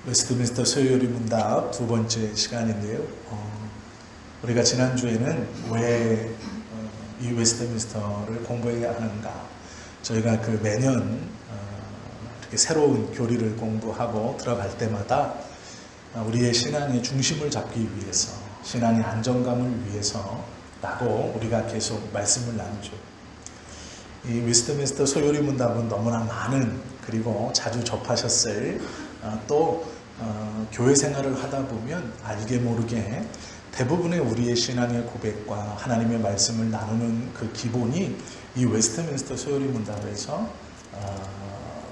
웨스트민스터 소요리 문답 두 번째 시간인데요. 우리가 지난주에는 왜 이 웨스트민스터를 공부해야 하는가, 저희가 그 매년 이렇게 새로운 교리를 공부하고 들어갈 때마다 우리의 신앙의 중심을 잡기 위해서, 신앙의 안정감을 위해서라고 우리가 계속 말씀을 나누죠. 이 웨스트민스터 소요리 문답은 너무나 많은, 그리고 자주 접하셨을, 또 교회 생활을 하다 보면 알게 모르게 대부분의 우리의 신앙의 고백과 하나님의 말씀을 나누는 그 기본이 이 웨스트민스터 소요리 문답에서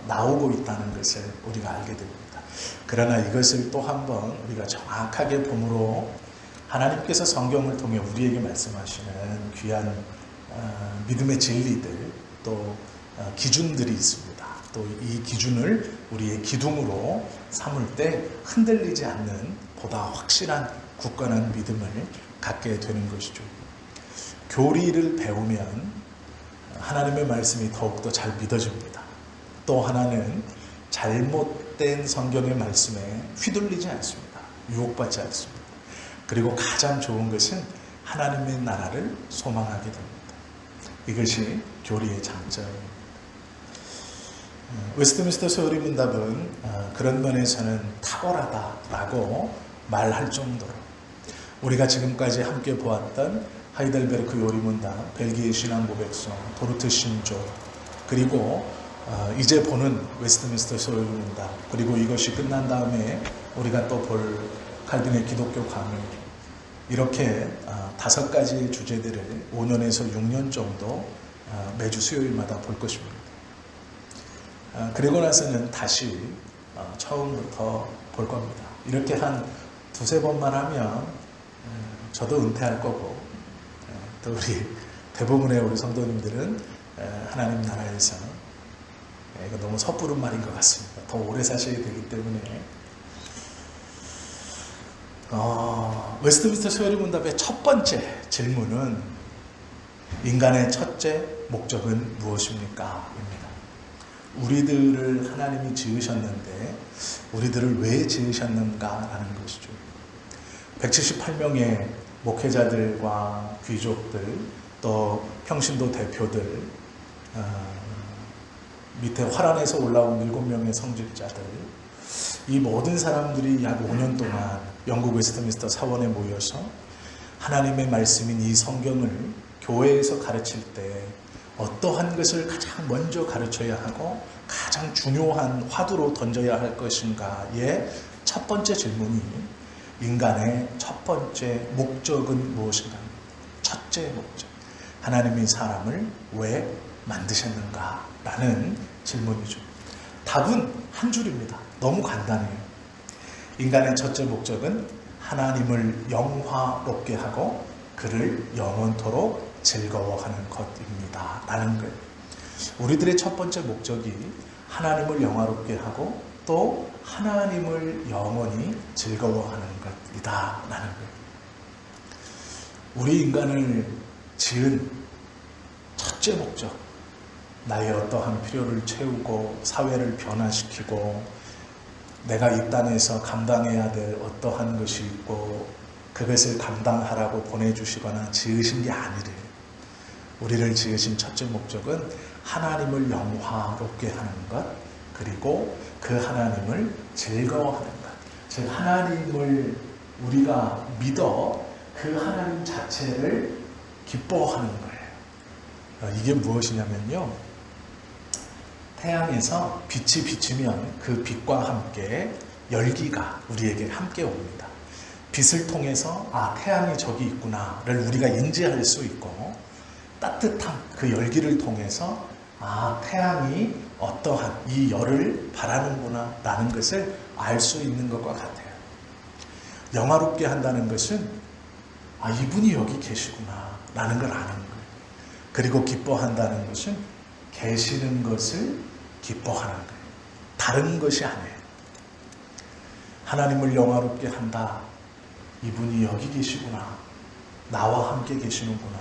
나오고 있다는 것을 우리가 알게 됩니다. 그러나 이것을 또 한번 우리가 정확하게 봄으로 하나님께서 성경을 통해 우리에게 말씀하시는 귀한 믿음의 진리들, 또 기준들이 있습니다. 또 이 기준을 우리의 기둥으로 삼을 때 흔들리지 않는 보다 확실한 굳건한 믿음을 갖게 되는 것이죠. 교리를 배우면 하나님의 말씀이 더욱더 잘 믿어집니다. 또 하나는 잘못된 성경의 말씀에 휘둘리지 않습니다. 유혹받지 않습니다. 그리고 가장 좋은 것은 하나님의 나라를 소망하게 됩니다. 이것이 교리의 장점입니다. 웨스트민스터 소요리 문답은 그런 면에서는 탁월하다라고 말할 정도로, 우리가 지금까지 함께 보았던 하이델베르크 요리 문답, 벨기에 신앙 고백서, 도르트 신조, 그리고 이제 보는 웨스트민스터 소요리 문답, 그리고 이것이 끝난 다음에 우리가 또 볼 칼빈의 기독교 강의, 이렇게 5가지의 주제들을 5년에서 6년 정도 매주 수요일마다 볼 것입니다. 그리고 나서는 다시 처음부터 볼 겁니다. 이렇게 한 2-3번만 하면 저도 은퇴할 거고, 또 우리 대부분의 우리 성도님들은 하나님 나라에서, 이거 너무 섣부른 말인 것 같습니다. 더 오래 사셔야 되기 때문에 웨스트민스터 소요리 문답의 첫 번째 질문은 인간의 첫째 목적은 무엇입니까? 입니다. 우리들을 하나님이 지으셨는데 우리들을 왜 지으셨는가라는 것이죠. 178명의 목회자들과 귀족들, 또 평신도 대표들, 밑에 화란에서 올라온 7명의 성직자들, 이 모든 사람들이 약 5년 동안 영국 웨스트민스터 사원에 모여서 하나님의 말씀인 이 성경을 교회에서 가르칠 때 어떠한 것을 가장 먼저 가르쳐야 하고 가장 중요한 화두로 던져야 할 것인가의 첫 번째 질문이 인간의 첫 번째 목적은 무엇인가? 첫째 목적. 하나님이 사람을 왜 만드셨는가? 라는 질문이죠. 답은 한 줄입니다. 너무 간단해요. 인간의 첫째 목적은 하나님을 영화롭게 하고 그를 영원토록 즐거워하는 것입니다. 라는 거예요. 우리들의 첫 번째 목적이 하나님을 영화롭게 하고 또 하나님을 영원히 즐거워하는 것이다. 라는 거예요. 우리 인간을 지은 첫째 목적, 나의 어떠한 필요를 채우고 사회를 변화시키고 내가 이 땅에서 감당해야 될 어떠한 것이 있고 그것을 감당하라고 보내주시거나 지으신 게 아니래요. 우리를 지으신 첫째 목적은 하나님을 영화롭게 하는 것, 그리고 그 하나님을 즐거워하는 것. 즉 하나님을 우리가 믿어 그 하나님 자체를 기뻐하는 거예요. 이게 무엇이냐면요, 태양에서 빛이 비치면 그 빛과 함께 열기가 우리에게 함께 옵니다. 빛을 통해서 태양이 저기 있구나를 우리가 인지할 수 있고, 따뜻한 그 열기를 통해서 태양이 어떠한 이 열을 바라는구나 라는 것을 알 수 있는 것과 같아요. 영화롭게 한다는 것은 이분이 여기 계시구나 라는 걸 아는 거예요. 그리고 기뻐한다는 것은 계시는 것을 기뻐하는 거예요. 다른 것이 아니에요. 하나님을 영화롭게 한다. 이분이 여기 계시구나. 나와 함께 계시는구나.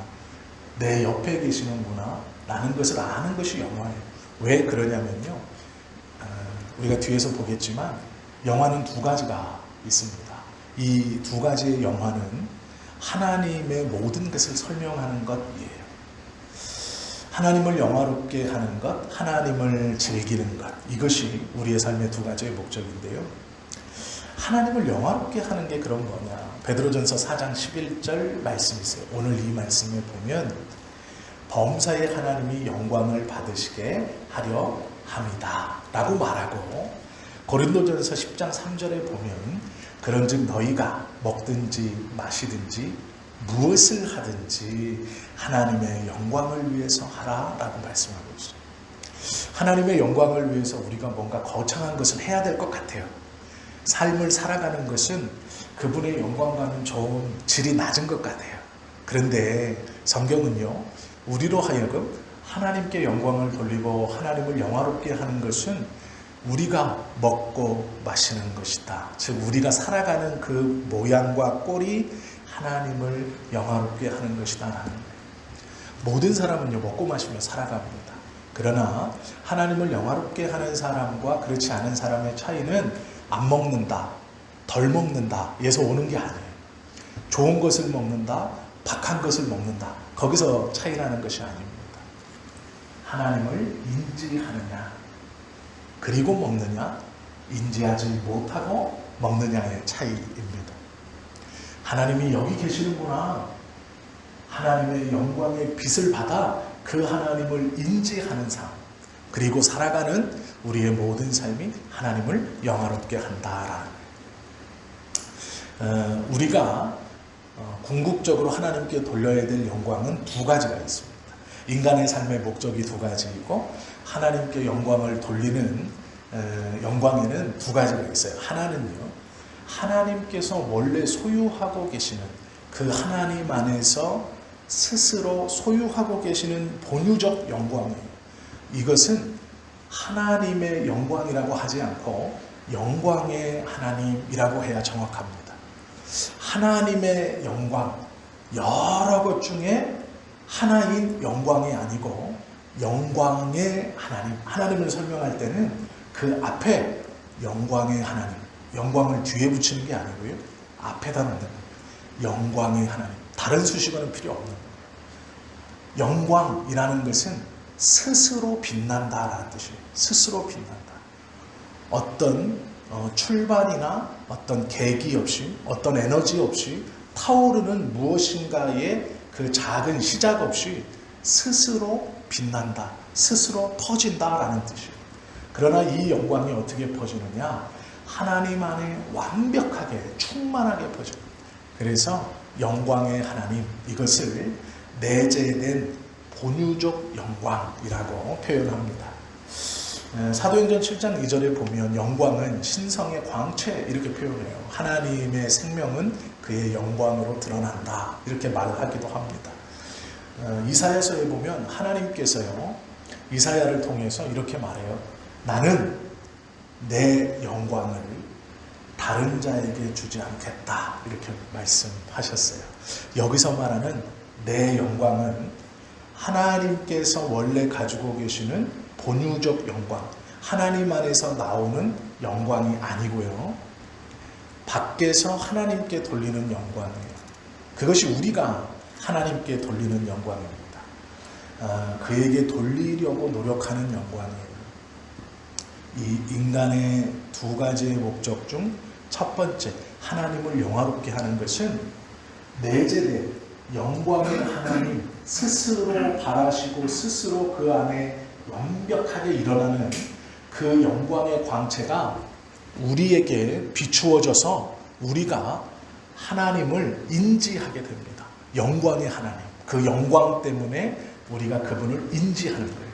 내 옆에 계시는구나. 라는 것을 아는 것이 영화예요. 왜 그러냐면요, 우리가 뒤에서 보겠지만 영화는 두 가지가 있습니다. 이 두 가지의 영화는 하나님의 모든 것을 설명하는 것이에요. 하나님을 영화롭게 하는 것, 하나님을 즐기는 것, 이것이 우리의 삶의 두 가지의 목적인데요. 하나님을 영화롭게 하는 게 그런 거냐? 베드로전서 4장 11절 말씀이 있어요. 오늘 이 말씀에 보면 범사의 하나님이 영광을 받으시게 하려 합니다 라고 말하고, 고린도전서 10장 3절에 보면 그런즉 너희가 먹든지 마시든지 무엇을 하든지 하나님의 영광을 위해서 하라 라고 말씀하고 있어요. 하나님의 영광을 위해서 우리가 뭔가 거창한 것을 해야 될 것 같아요. 삶을 살아가는 것은 그분의 영광과는 좀 질이 낮은 것 같아요. 그런데 성경은요, 우리로 하여금 하나님께 영광을 돌리고 하나님을 영화롭게 하는 것은 우리가 먹고 마시는 것이다. 즉 우리가 살아가는 그 모양과 꼴이 하나님을 영화롭게 하는 것이다 라는 거예요. 모든 사람은요, 먹고 마시며 살아갑니다. 그러나 하나님을 영화롭게 하는 사람과 그렇지 않은 사람의 차이는 안 먹는다, 덜 먹는다 에서 오는 게 아니에요. 좋은 것을 먹는다, 박한 것을 먹는다, 거기서 차이나는 것이 아닙니다. 하나님을 인지하느냐 그리고 먹느냐, 인지하지 못하고 먹느냐의 차이입니다. 하나님이 여기 계시는구나, 하나님의 영광의 빛을 받아 그 하나님을 인지하는 삶, 그리고 살아가는 우리의 모든 삶이 하나님을 영화롭게 한다라는 거예요. 우리가 궁극적으로 하나님께 돌려야 될 영광은 두 가지가 있습니다. 인간의 삶의 목적이 두 가지이고 하나님께 영광을 돌리는 영광에는 두 가지가 있어요. 하나는요, 하나님께서 원래 소유하고 계시는 그 하나님 안에서 스스로 소유하고 계시는 본유적 영광이에요. 이것은 하나님의 영광이라고 하지 않고 영광의 하나님이라고 해야 정확합니다. 하나님의 영광, 여러 것 중에 하나인 영광이 아니고 영광의 하나님, 하나님을 설명할 때는 그 앞에 영광의 하나님, 영광을 뒤에 붙이는 게 아니고요, 앞에다 놓는 거예요. 영광의 하나님, 다른 수식어는 필요 없는 거예요. 영광이라는 것은 스스로 빛난다라는 뜻이에요. 스스로 빛난다. 어떤 출발이나 어떤 계기 없이, 어떤 에너지 없이 타오르는 무엇인가의 그 작은 시작 없이 스스로 빛난다, 스스로 터진다라는 뜻이에요. 그러나 이 영광이 어떻게 퍼지느냐? 하나님 안에 완벽하게 충만하게 퍼져요. 그래서 영광의 하나님, 이것을 내재된 본유적 영광이라고 표현합니다. 사도행전 7장 2절에 보면 영광은 신성의 광채 이렇게 표현해요. 하나님의 생명은 그의 영광으로 드러난다 이렇게 말하기도 합니다. 이사야서에 보면 하나님께서요, 이사야를 통해서 이렇게 말해요. 나는 내 영광을 다른 자에게 주지 않겠다 이렇게 말씀하셨어요. 여기서 말하는 내 영광은 하나님께서 원래 가지고 계시는 본유적 영광, 하나님 안에서 나오는 영광이 아니고요, 밖에서 하나님께 돌리는 영광이에요. 그것이 우리가 하나님께 돌리는 영광입니다. 그에게 돌리려고 노력하는 영광이에요. 이 인간의 두 가지의 목적 중 첫 번째, 하나님을 영화롭게 하는 것은 내재된 영광의 하나님 스스로 바라시고 스스로 그 안에 완벽하게 일어나는 그 영광의 광채가 우리에게 비추어져서 우리가 하나님을 인지하게 됩니다. 영광의 하나님, 그 영광 때문에 우리가 그분을 인지하는 거예요.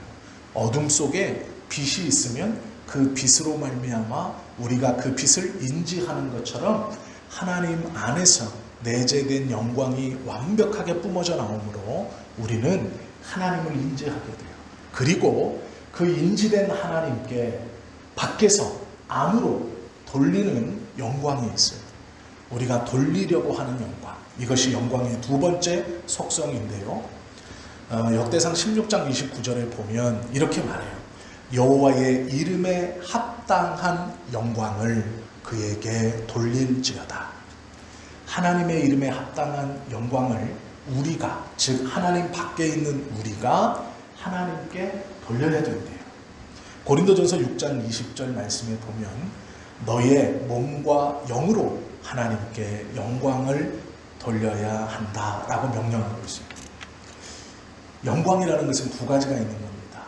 어둠 속에 빛이 있으면 그 빛으로 말미암아 우리가 그 빛을 인지하는 것처럼 하나님 안에서 내재된 영광이 완벽하게 뿜어져 나오므로 우리는 하나님을 인지하게 돼요. 그리고 그 인지된 하나님께 밖에서 안으로 돌리는 영광이 있어요. 우리가 돌리려고 하는 영광, 이것이 영광의 두 번째 속성인데요. 역대상 16장 29절에 보면 이렇게 말해요. 여호와의 이름에 합당한 영광을 그에게 돌릴지어다. 하나님의 이름에 합당한 영광을 우리가, 즉 하나님 밖에 있는 우리가 하나님께 돌려야 된대요. 고린도전서 6장 20절 말씀에 보면 너의 몸과 영으로 하나님께 영광을 돌려야 한다라고 명령하고 있습니다. 영광이라는 것은 두 가지가 있는 겁니다.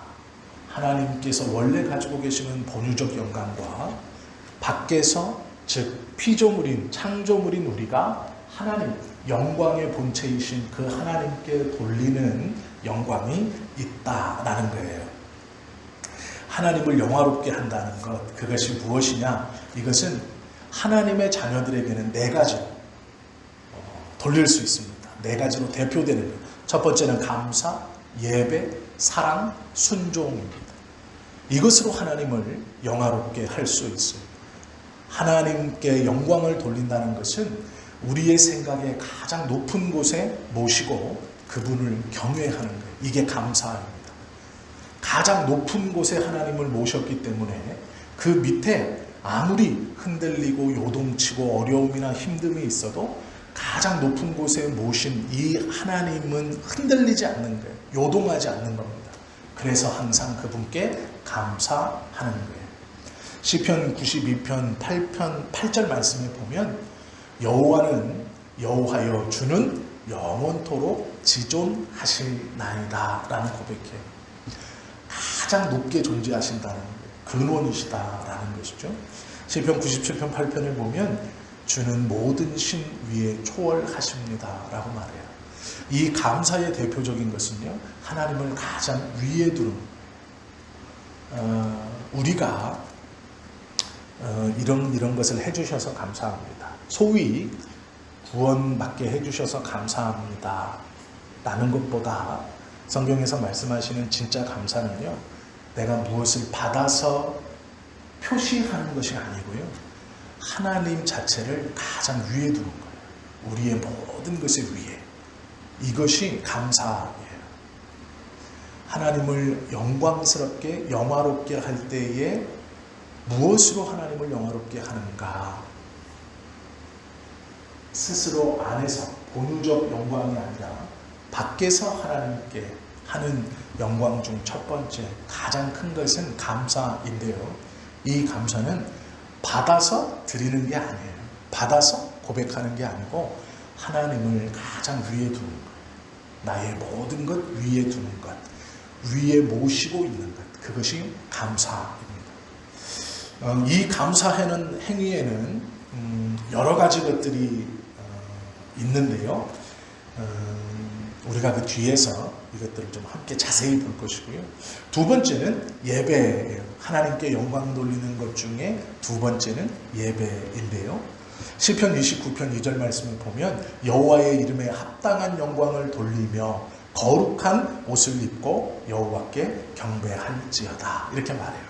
하나님께서 원래 가지고 계시는 본유적 영광과 밖에서 즉 피조물인 창조물인 우리가 하나님 영광의 본체이신 그 하나님께 돌리는 영광이 있다라는 거예요. 하나님을 영화롭게 한다는 것, 그것이 무엇이냐? 이것은 하나님의 자녀들에게는 네 가지로 돌릴 수 있습니다. 네 가지로 대표되는 것. 첫 번째는 감사, 예배, 사랑, 순종입니다. 이것으로 하나님을 영화롭게 할 수 있습니다. 하나님께 영광을 돌린다는 것은 우리의 생각에 가장 높은 곳에 모시고 그분을 경외하는 거예요. 이게 감사입니다. 가장 높은 곳에 하나님을 모셨기 때문에 그 밑에 아무리 흔들리고 요동치고 어려움이나 힘듦이 있어도 가장 높은 곳에 모신 이 하나님은 흔들리지 않는 거예요. 요동하지 않는 겁니다. 그래서 항상 그분께 감사하는 거예요. 시편 92편 8편 8절 말씀에 보면 여호와는 여호와여 주는 영원토록 지존하실나이다 라는 고백해요. 가장 높게 존재하신다는 거예요. 근원이시다라는 것이죠. 시편 97편 8편을 보면 주는 모든 신 위에 초월하십니다 라고 말해요. 이 감사의 대표적인 것은요, 하나님을 가장 위에 두는 우리가 이런 것을 해주셔서 감사합니다. 소위 구원받게 해주셔서 감사합니다 라는 것보다 성경에서 말씀하시는 진짜 감사는요, 내가 무엇을 받아서 표시하는 것이 아니고요, 하나님 자체를 가장 위에 두는 거예요. 우리의 모든 것의 위에. 이것이 감사예요. 하나님을 영광스럽게 영화롭게 할 때에 무엇으로 하나님을 영화롭게 하는가? 스스로 안에서 본유적 영광이 아니라 밖에서 하나님께 하는 영광 중 첫 번째 가장 큰 것은 감사인데요. 이 감사는 받아서 드리는 게 아니에요. 받아서 고백하는 게 아니고 하나님을 가장 위에 두는 것, 나의 모든 것 위에 두는 것, 위에 모시고 있는 것, 그것이 감사입니다. 이 감사하는 행위에는 여러 가지 것들이 있는데요. 우리가 그 뒤에서 이것들을 좀 함께 자세히 볼 것이고요. 두 번째는 예배예요. 하나님께 영광 돌리는 것 중에 두 번째는 예배인데요. 시편 29편 2절 말씀을 보면 여호와의 이름에 합당한 영광을 돌리며 거룩한 옷을 입고 여호와께 경배할지어다 이렇게 말해요.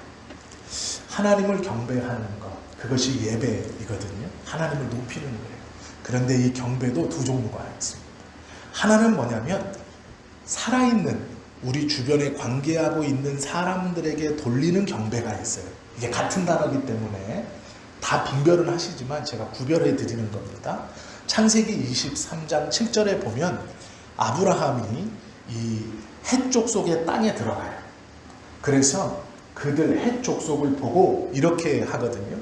하나님을 경배하는 것, 그것이 예배이거든요. 하나님을 높이는 거예요. 그런데 이 경배도 두 종류가 있습니다. 하나는 뭐냐면 살아있는 우리 주변에 관계하고 있는 사람들에게 돌리는 경배가 있어요. 이게 같은 단어이기 때문에 다 분별은 하시지만 제가 구별해 드리는 겁니다. 창세기 23장 7절에 보면 아브라함이 이 헷 족속의 땅에 들어가요. 그래서 그들 헷 족속을 보고 이렇게 하거든요.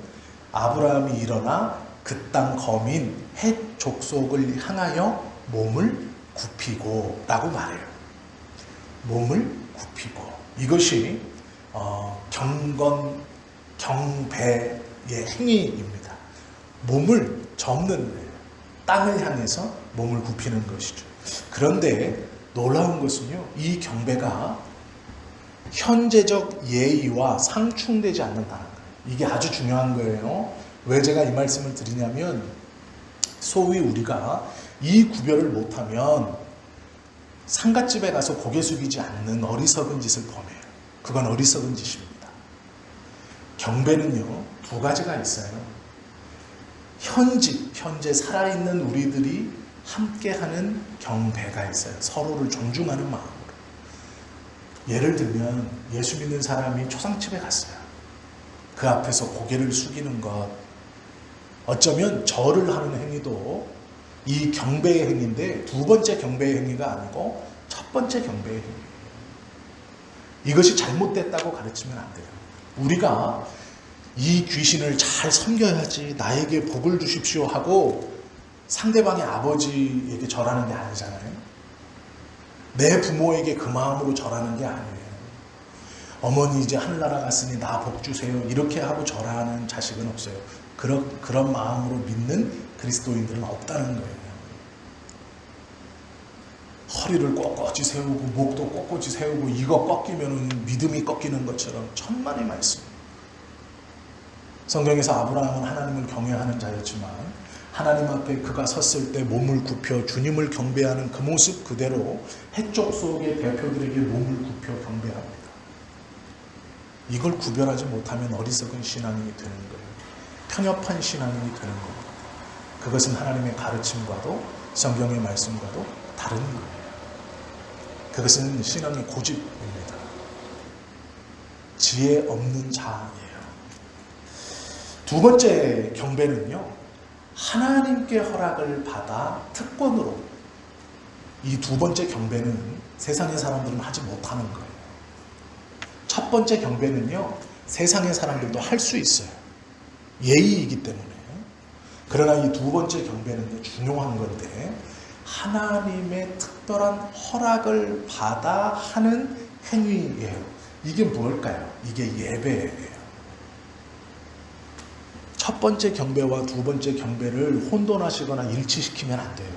아브라함이 일어나 그 땅 거민 헷 족속을 향하여 몸을 굽히고 라고 말해요. 몸을 굽히고. 이것이 경건, 경배의 행위입니다. 몸을 접는 거예요. 땅을 향해서 몸을 굽히는 것이죠. 그런데 놀라운 것은요, 이 경배가 현재적 예의와 상충되지 않는다는 거예요. 이게 아주 중요한 거예요. 왜 제가 이 말씀을 드리냐면 소위 우리가 이 구별을 못하면 상갓집에 가서 고개 숙이지 않는 어리석은 짓을 범해요. 그건 어리석은 짓입니다. 경배는요, 두 가지가 있어요. 현재 살아있는 우리들이 함께하는 경배가 있어요. 서로를 존중하는 마음으로. 예를 들면 예수 믿는 사람이 초상집에 갔어요. 그 앞에서 고개를 숙이는 것, 어쩌면 절을 하는 행위도 이 경배의 행위인데 두 번째 경배의 행위가 아니고 첫 번째 경배의 행위예요. 이것이 잘못됐다고 가르치면 안 돼요. 우리가 이 귀신을 잘 섬겨야지 나에게 복을 주십시오 하고 상대방의 아버지에게 절하는 게 아니잖아요. 내 부모에게 그 마음으로 절하는 게 아니에요. 어머니 이제 하늘나라 갔으니 나 복 주세요 이렇게 하고 절하는 자식은 없어요. 그런 마음으로 믿는 그리스도인들은 없다는 거예요. 허리를 꼿꼿이 세우고 목도 꼿꼿이 세우고 이거 꺾이면 믿음이 꺾이는 것처럼 천만의 말씀. 성경에서 아브라함은 하나님을 경외하는 자였지만 하나님 앞에 그가 섰을 때 몸을 굽혀 주님을 경배하는 그 모습 그대로 해쪽 속의 대표들에게 몸을 굽혀 경배합니다. 이걸 구별하지 못하면 어리석은 신앙인이 되는 거예요. 편협한 신앙인이 되는 겁니다. 그것은 하나님의 가르침과도 성경의 말씀과도 다른 거예요. 그것은 신앙의 고집입니다. 지혜 없는 자예요. 두 번째 경배는요, 하나님께 허락을 받아 특권으로, 이 두 번째 경배는 세상의 사람들은 하지 못하는 거예요. 첫 번째 경배는요, 세상의 사람들도 할 수 있어요. 예의이기 때문에. 그러나 이 두 번째 경배는 중요한 건데 하나님의 특별한 허락을 받아 하는 행위예요. 이게 뭘까요? 이게 예배예요. 첫 번째 경배와 두 번째 경배를 혼돈하시거나 일치시키면 안 돼요.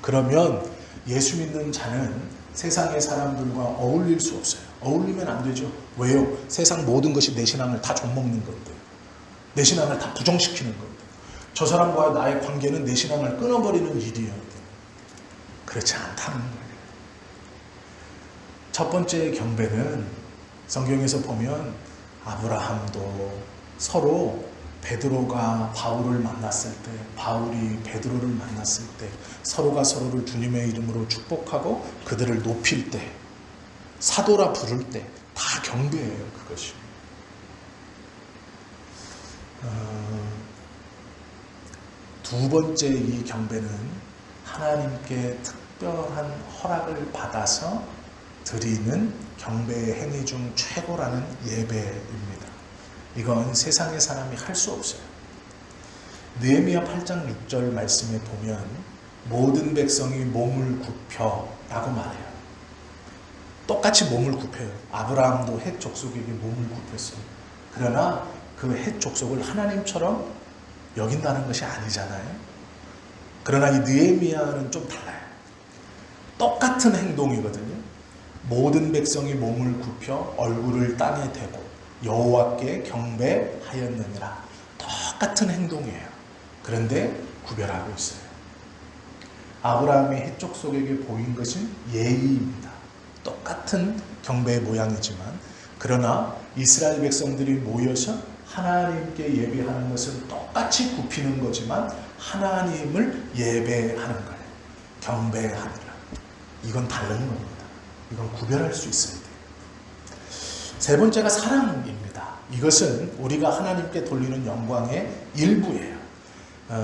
그러면 예수 믿는 자는 세상의 사람들과 어울릴 수 없어요. 어울리면 안 되죠. 왜요? 세상 모든 것이 내 신앙을 다 좀먹는 건데, 내 신앙을 다 부정시키는 건데, 저 사람과의 나의 관계는 내 신앙을 끊어버리는 일이에요. 그렇지 않다는 거예요. 첫 번째 경배는 성경에서 보면 아브라함도 서로 베드로가 바울을 만났을 때, 바울이 베드로를 만났을 때 서로가 서로를 주님의 이름으로 축복하고 그들을 높일 때, 사도라 부를 때 다 경배예요. 그것이. 두 번째 이 경배는 하나님께 특별한 허락을 받아서 드리는 경배의 행위 중 최고라는 예배입니다. 이건 세상의 사람이 할 수 없어요. 느헤미야 8장 6절 말씀에 보면 모든 백성이 몸을 굽혀 라고 말해요. 똑같이 몸을 굽혀요. 아브라함도 헷 족속에게 몸을 굽혔어요. 그러나 그 헷 족속을 하나님처럼 여긴다는 것이 아니잖아요. 그러나 이 느헤미야는 좀 달라요. 똑같은 행동이거든요. 모든 백성이 몸을 굽혀 얼굴을 땅에 대고 여호와께 경배하였느니라. 똑같은 행동이에요. 그런데 구별하고 있어요. 아브라함의 헷 족속에게 보인 것은 예의입니다. 똑같은 경배의 모양이지만, 그러나 이스라엘 백성들이 모여서 하나님께 예배하는 것은 똑같이 굽히는 거지만 하나님을 예배하는 거예요. 경배하느라. 이건 다른 겁니다. 이건 구별할 수 있어야 돼요. 세 번째가 사랑입니다. 이것은 우리가 하나님께 돌리는 영광의 일부예요.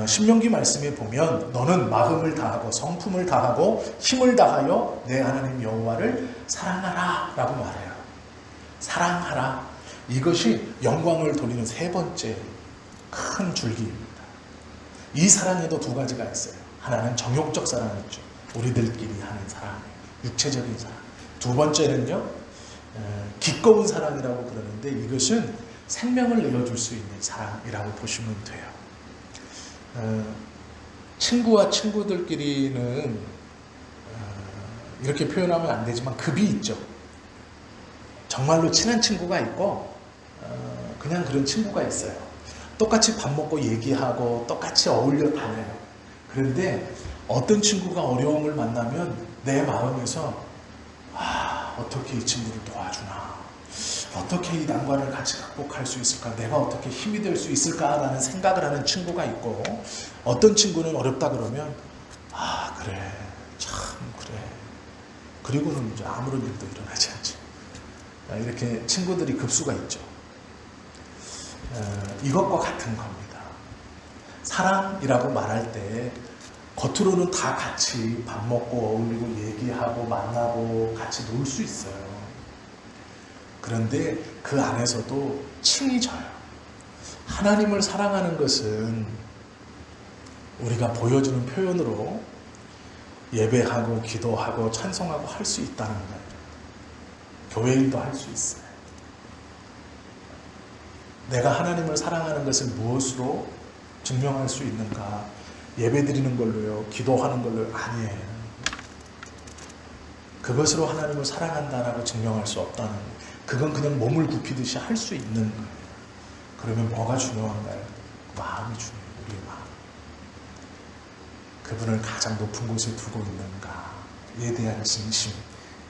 신명기 말씀에 보면 너는 마음을 다하고 성품을 다하고 힘을 다하여 내 하나님 여호와를 사랑하라 라고 말해요. 사랑하라. 이것이 영광을 돌리는 세 번째 큰 줄기입니다. 이 사랑에도 두 가지가 있어요. 하나는 정욕적 사랑이죠. 우리들끼리 하는 사랑이에요. 육체적인 사랑. 두 번째는요, 기꺼운 사랑이라고 그러는데 이것은 생명을 내어줄 수 있는 사랑이라고 보시면 돼요. 친구와 친구들끼리는 이렇게 표현하면 안 되지만 급이 있죠. 정말로 친한 친구가 있고 그냥 그런 친구가 있어요. 똑같이 밥 먹고 얘기하고 똑같이 어울려 다녀요. 그런데 어떤 친구가 어려움을 만나면 내 마음에서 어떻게 이 친구를 도와주나, 어떻게 이 난관을 같이 극복할 수 있을까, 내가 어떻게 힘이 될 수 있을까라는 생각을 하는 친구가 있고, 어떤 친구는 어렵다 그러면 그래, 참 그래, 그리고는 이제 아무런 일도 일어나지 않지. 이렇게 친구들이 급수가 있죠. 이것과 같은 겁니다. 사랑이라고 말할 때 겉으로는 다 같이 밥 먹고 어울리고 얘기하고 만나고 같이 놀 수 있어요. 그런데 그 안에서도 층이 져요. 하나님을 사랑하는 것은 우리가 보여주는 표현으로 예배하고 기도하고 찬송하고 할 수 있다는 거예요. 교회 일도 할 수 있어요. 내가 하나님을 사랑하는 것을 무엇으로 증명할 수 있는가? 예배 드리는 걸로요? 기도하는 걸로요? 아니에요. 그것으로 하나님을 사랑한다라고 증명할 수 없다는 거예요. 그건 그냥 몸을 굽히듯이 할 수 있는 거예요. 그러면 뭐가 중요한가요? 마음이 중요해요. 우리의 마음. 그분을 가장 높은 곳에 두고 있는가에 대한 진심.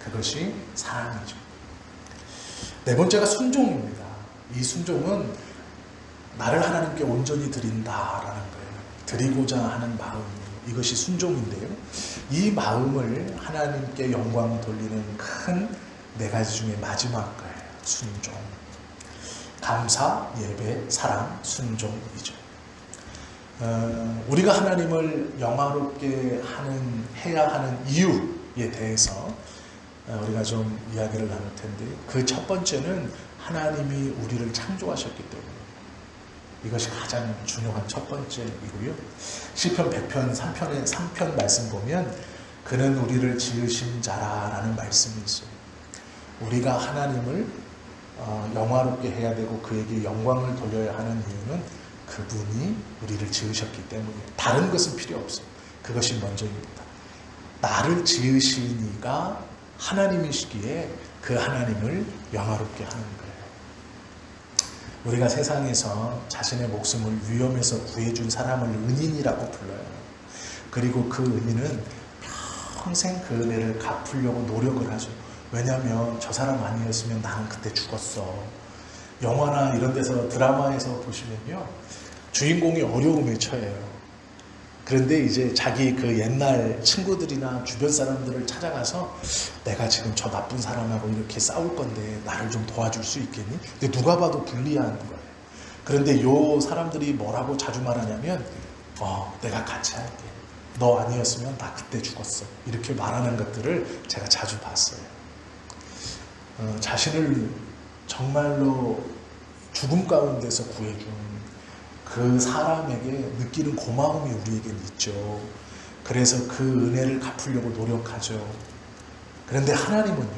그것이 사랑이죠. 네 번째가 순종입니다. 이 순종은 나를 하나님께 온전히 드린다라는 거예요. 드리고자 하는 마음, 이것이 순종인데요. 이 마음을 하나님께 영광 돌리는 큰 네 가지 중에 마지막 거예요. 순종. 감사, 예배, 사랑, 순종이죠. 우리가 하나님을 영화롭게 해야 하는 이유에 대해서 우리가 좀 이야기를 나눌 텐데, 그 첫 번째는 하나님이 우리를 창조하셨기 때문에 이것이 가장 중요한 첫 번째이고요. 시편 100편 3편 말씀 보면 그는 우리를 지으신 자라라는 말씀이 있어요. 우리가 하나님을 영화롭게 해야 되고 그에게 영광을 돌려야 하는 이유는 그분이 우리를 지으셨기 때문이에요. 다른 것은 필요 없어요. 그것이 먼저입니다. 나를 지으신 이가 하나님이시기에 그 하나님을 영화롭게 하는 거예요. 우리가 세상에서 자신의 목숨을 위험에서 구해준 사람을 은인이라고 불러요. 그리고 그 은인은 평생 그 은혜를 갚으려고 노력을 하죠. 왜냐하면 저 사람 아니었으면 나는 그때 죽었어. 영화나 이런 데서 드라마에서 보시면요, 주인공이 어려움에 처해요. 그런데 이제 자기 그 옛날 친구들이나 주변 사람들을 찾아가서 내가 지금 저 나쁜 사람하고 이렇게 싸울 건데 나를 좀 도와줄 수 있겠니? 근데 누가 봐도 불리한 거예요. 그런데 요 사람들이 뭐라고 자주 말하냐면 내가 같이 할게. 너 아니었으면 나 그때 죽었어. 이렇게 말하는 것들을 제가 자주 봤어요. 자신을 정말로 죽음 가운데서 구해준 그 사람에게 느끼는 고마움이 우리에겐 있죠. 그래서 그 은혜를 갚으려고 노력하죠. 그런데 하나님은요,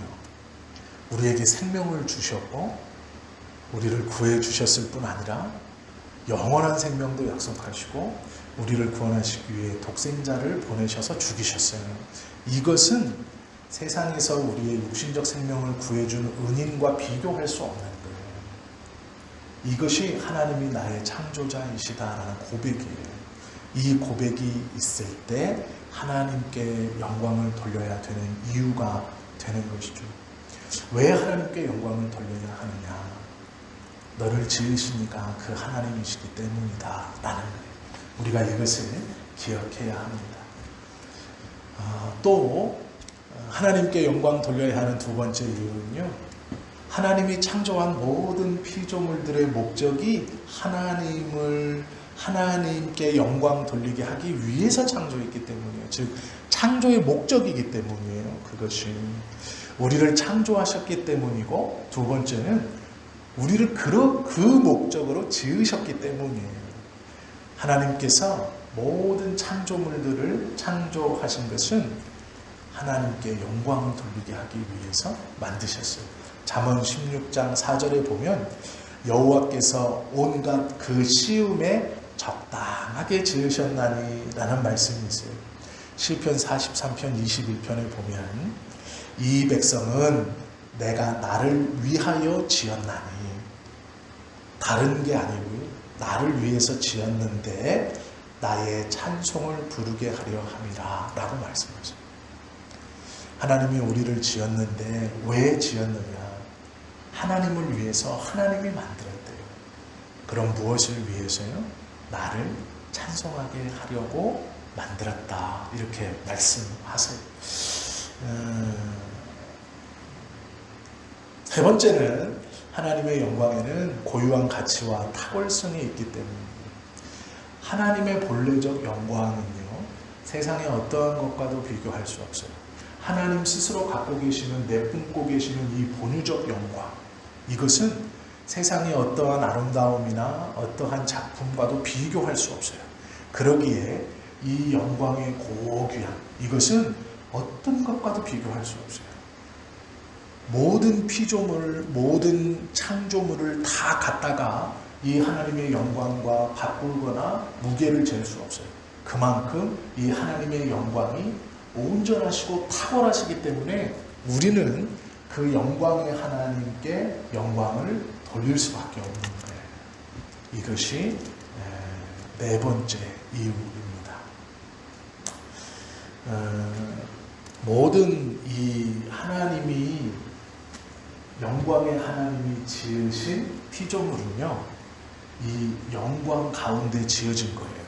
우리에게 생명을 주셨고 우리를 구해 주셨을 뿐 아니라 영원한 생명도 약속하시고 우리를 구원하시기 위해 독생자를 보내셔서 죽이셨어요. 이것은 세상에서 우리의 육신적 생명을 구해준 은인과 비교할 수 없는 거예요. 이것이 하나님이 나의 창조자이시다라는 고백이에요. 이 고백이 있을 때 하나님께 영광을 돌려야 되는 이유가 되는 것이죠. 왜 하나님께 영광을 돌려야 하느냐? 너를 지으시니까 그 하나님이시기 때문이다 라는 거예요. 우리가 이것을 기억해야 합니다. 또 하나님께 영광 돌려야 하는 두 번째 이유는요, 하나님이 창조한 모든 피조물들의 목적이 하나님께 영광 돌리게 하기 위해서 창조했기 때문이에요. 즉 창조의 목적이기 때문이에요. 그것이 우리를 창조하셨기 때문이고, 두 번째는 우리를 그 목적으로 지으셨기 때문이에요. 하나님께서 모든 창조물들을 창조하신 것은 하나님께 영광을 돌리게 하기 위해서 만드셨어요. 잠언 16장 4절에 보면 여호와께서 온갖 그 시음에 적당하게 지으셨나니 라는 말씀이 있어요. 시편 43편 21편에 보면 이 백성은 내가 나를 위하여 지었나니, 다른 게 아니고요, 나를 위해서 지었는데 나의 찬송을 부르게 하려 함이라 라고 말씀하셨어요. 하나님이 우리를 지었는데 왜 지었느냐? 하나님을 위해서 하나님이 만들었대요. 그럼 무엇을 위해서요? 나를 찬송하게 하려고 만들었다. 이렇게 말씀하세요. 세 번째는 하나님의 영광에는 고유한 가치와 탁월성이 있기 때문입니다. 하나님의 본래적 영광은요, 세상의 어떠한 것과도 비교할 수 없어요. 하나님 스스로 갖고 계시는, 내뿜고 계시는 이 본유적 영광, 이것은 세상의 어떠한 아름다움이나 어떠한 작품과도 비교할 수 없어요. 그러기에 이 영광의 고귀함, 이것은 어떤 것과도 비교할 수 없어요. 모든 피조물, 모든 창조물을 다 갖다가 이 하나님의 영광과 바꾸거나 무게를 잴 수 없어요. 그만큼 이 하나님의 영광이 온전하시고 탁월하시기 때문에 우리는 그 영광의 하나님께 영광을 돌릴 수밖에 없는 거예요. 이것이 네 번째 이유입니다. 모든 이 하나님이, 영광의 하나님이 지으신 피조물은요, 이 영광 가운데 지어진 거예요.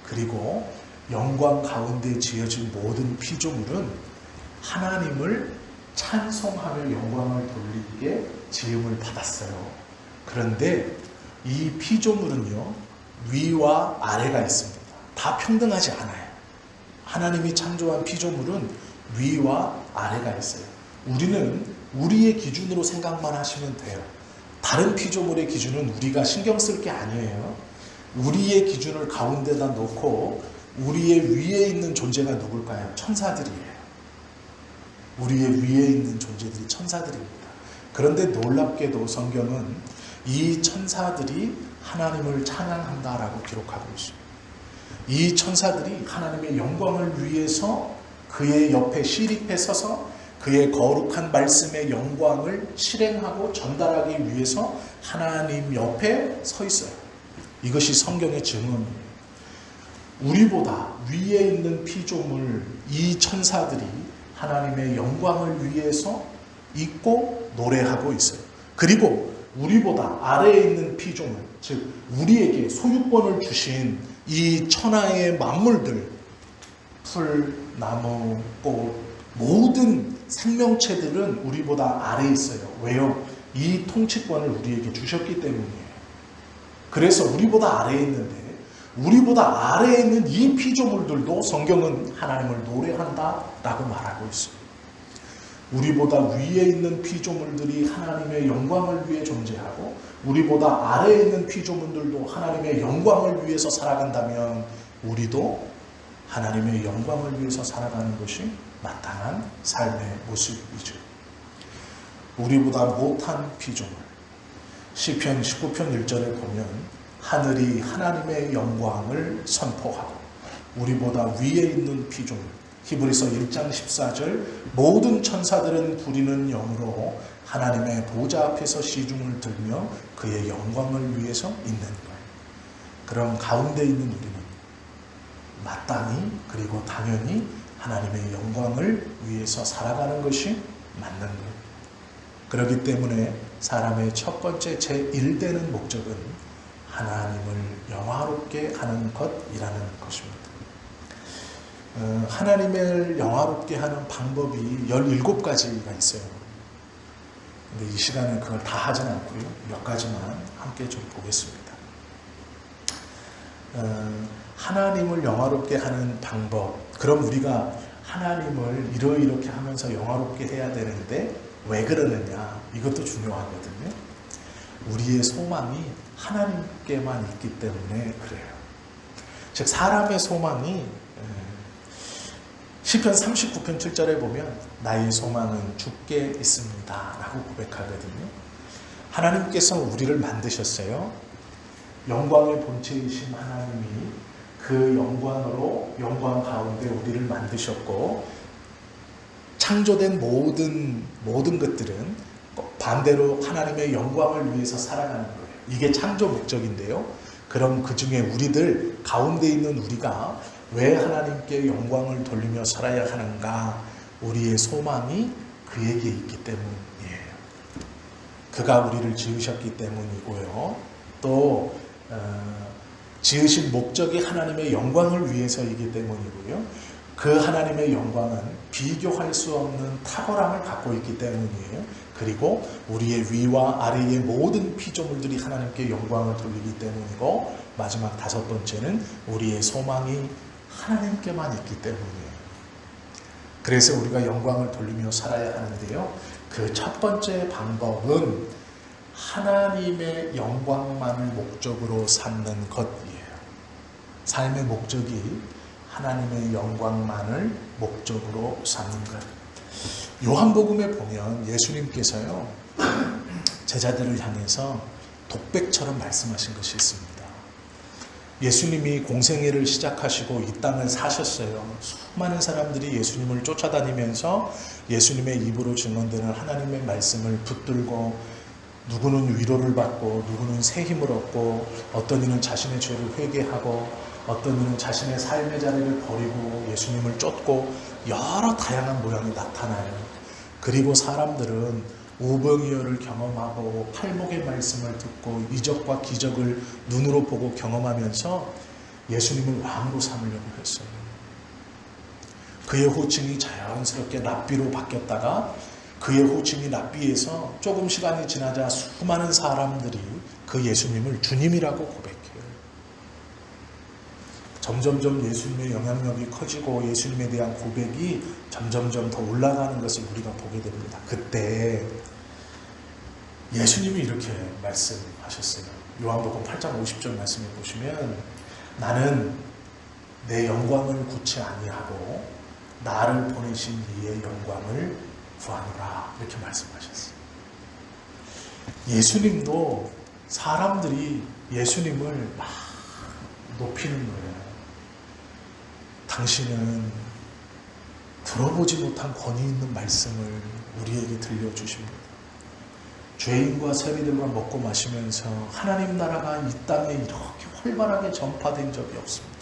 그리고 영광 가운데 지어진 모든 피조물은 하나님을 찬송하며 영광을 돌리기에 지음을 받았어요. 그런데 이 피조물은요, 위와 아래가 있습니다. 다 평등하지 않아요. 하나님이 창조한 피조물은 위와 아래가 있어요. 우리는 우리의 기준으로 생각만 하시면 돼요. 다른 피조물의 기준은 우리가 신경 쓸 게 아니에요. 우리의 기준을 가운데다 놓고 우리의 위에 있는 존재가 누굴까요? 천사들이에요. 우리의 위에 있는 존재들이 천사들입니다. 그런데 놀랍게도 성경은 이 천사들이 하나님을 찬양한다라고 기록하고 있습니다. 이 천사들이 하나님의 영광을 위해서 그의 옆에 시립해 서서 그의 거룩한 말씀의 영광을 실행하고 전달하기 위해서 하나님 옆에 서 있어요. 이것이 성경의 증언이에요. 우리보다 위에 있는 피조물, 이 천사들이 하나님의 영광을 위해서 있고 노래하고 있어요. 그리고 우리보다 아래에 있는 피조물, 즉 우리에게 소유권을 주신 이 천하의 만물들, 풀, 나무, 꽃, 모든 생명체들은 우리보다 아래에 있어요. 왜요? 이 통치권을 우리에게 주셨기 때문이에요. 그래서 우리보다 아래에 있는데, 우리보다 아래에 있는 이 피조물들도 성경은 하나님을 노래한다라고 말하고 있어요. 우리보다 위에 있는 피조물들이 하나님의 영광을 위해 존재하고 우리보다 아래에 있는 피조물들도 하나님의 영광을 위해서 살아간다면 우리도 하나님의 영광을 위해서 살아가는 것이 마땅한 삶의 모습이죠. 우리보다 못한 피조물, 시편 19편 1절에 보면 하늘이 하나님의 영광을 선포하고 우리보다 위에 있는 피조물, 히브리서 1장 14절 모든 천사들은 부리는 영으로 하나님의 보좌 앞에서 시중을 들며 그의 영광을 위해서 있는 거예요. 그럼 가운데 있는 우리는 마땅히 그리고 당연히 하나님의 영광을 위해서 살아가는 것이 맞는 거예요. 그렇기 때문에 사람의 첫 번째 제1되는 목적은 하나님을 영화롭게 하는 것이라는 것입니다. 하나님을 영화롭게 하는 방법이 17가지가 있어요. 근데 이 시간에 그걸 다 하진 않고요. 몇 가지만 함께 좀 보겠습니다. 하나님을 영화롭게 하는 방법. 그럼 우리가 하나님을 이렇게 하면서 영화롭게 해야 되는데 왜 그러느냐? 이것도 중요하거든요. 우리의 소망이 하나님께만 있기 때문에 그래요. 즉 사람의 소망이 시편 39편 7절에 보면 나의 소망은 주께 있습니다 라고 고백하거든요. 하나님께서 우리를 만드셨어요. 영광의 본체이신 하나님이 그 영광으로 영광 가운데 우리를 만드셨고 창조된 모든 것들은 반대로 하나님의 영광을 위해서 살아가는 거예요. 이게 창조 목적인데요. 그럼 그 중에 우리들 가운데 있는 우리가 왜 하나님께 영광을 돌리며 살아야 하는가? 우리의 소망이 그에게 있기 때문이에요. 그가 우리를 지으셨기 때문이고요. 또 지으신 목적이 하나님의 영광을 위해서이기 때문이고요. 그 하나님의 영광은 비교할 수 없는 탁월함을 갖고 있기 때문이에요. 그리고 우리의 위와 아래의 모든 피조물들이 하나님께 영광을 돌리기 때문이고 마지막 다섯 번째는 우리의 소망이 하나님께만 있기 때문이에요. 그래서 우리가 영광을 돌리며 살아야 하는데요. 그 첫 번째 방법은 하나님의 영광만을 목적으로 삼는 것이에요. 삶의 목적이 하나님의 영광만을 목적으로 삼는 것. 요한복음에 보면 예수님께서요, 제자들을 향해서 독백처럼 말씀하신 것이 있습니다. 예수님이 공생애를 시작하시고 이 땅을 사셨어요. 수많은 사람들이 예수님을 쫓아다니면서 예수님의 입으로 증언되는 하나님의 말씀을 붙들고 누구는 위로를 받고 누구는 새 힘을 얻고 어떤 이는 자신의 죄를 회개하고 어떤 이는 자신의 삶의 자리를 버리고 예수님을 쫓고 여러 다양한 모양이 나타나요. 그리고 사람들은 오병이어를 경험하고 팔복의 말씀을 듣고 이적과 기적을 눈으로 보고 경험하면서 예수님을 왕으로 삼으려고 했어요. 그의 호칭이 자연스럽게 랍비로 바뀌었다가 그의 호칭이 랍비에서 조금 시간이 지나자 수많은 사람들이 그 예수님을 주님이라고 고백해요. 점점점 예수님의 영향력이 커지고 예수님에 대한 고백이 점점점 더 올라가는 것을 우리가 보게 됩니다. 그때 예수님이 이렇게 말씀하셨어요. 요한복음 8장 50절 말씀에 보시면 나는 내 영광을 구치 아니하고 나를 보내신 이의 영광을 구하노라 이렇게 말씀하셨어요. 예수님도 사람들이 예수님을 막 높이는 거예요. 당신은 들어보지 못한 권위 있는 말씀을 우리에게 들려주십니다. 죄인과 세리들과 먹고 마시면서 하나님 나라가 이 땅에 이렇게 활발하게 전파된 적이 없습니다.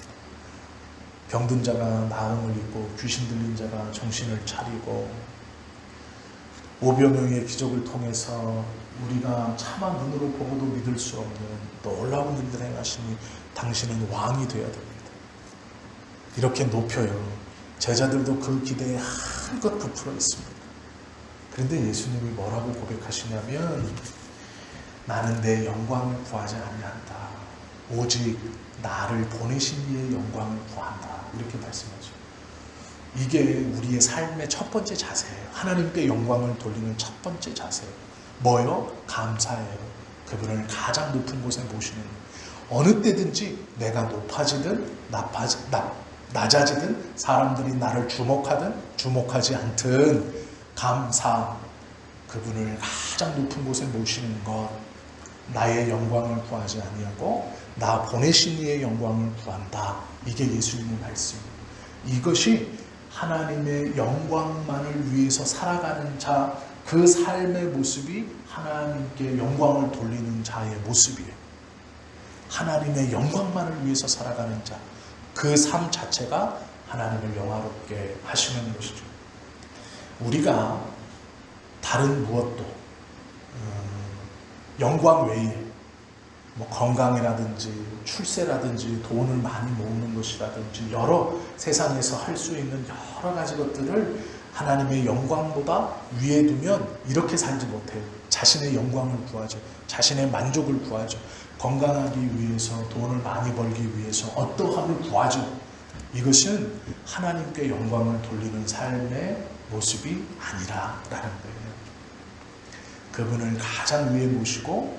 병든 자가 나음을 입고 귀신 들린 자가 정신을 차리고 오병이어의 기적을 통해서 우리가 차마 눈으로 보고도 믿을 수 없는 놀라운 일들을 행하시니 당신은 왕이 되어야 됩니다. 이렇게 높여요. 제자들도 그 기대에 한껏 부풀어 있습니다. 그런데 예수님이 뭐라고 고백하시냐면 나는 내 영광을 구하지 아니한다. 오직 나를 보내신 이의 영광을 구한다. 이렇게 말씀하죠. 이게 우리의 삶의 첫 번째 자세예요. 하나님께 영광을 돌리는 첫 번째 자세예요. 뭐요? 감사예요. 그분을 가장 높은 곳에 모시는 어느 때든지 내가 높아지든 낮아지든 사람들이 나를 주목하든 주목하지 않든 감사, 그분을 가장 높은 곳에 모시는 것, 나의 영광을 구하지 아니하고 나 보내신 이의 영광을 구한다. 이게 예수님의 말씀이에요. 이것이 하나님의 영광만을 위해서 살아가는 자, 그 삶의 모습이 하나님께 영광을 돌리는 자의 모습이에요. 하나님의 영광만을 위해서 살아가는 자, 그 삶 자체가 하나님을 영화롭게 하시는 것이죠. 우리가 다른 무엇도 영광 외에 뭐 건강이라든지 출세라든지 돈을 많이 모으는 것이라든지 여러 세상에서 할 수 있는 여러 가지 것들을 하나님의 영광보다 위에 두면 이렇게 살지 못해요. 자신의 영광을 구하죠. 자신의 만족을 구하죠. 건강하기 위해서 돈을 많이 벌기 위해서 어떠함을 구하죠. 이것은 하나님께 영광을 돌리는 삶의 모습이 아니라라는 거예요. 그분을 가장 위에 모시고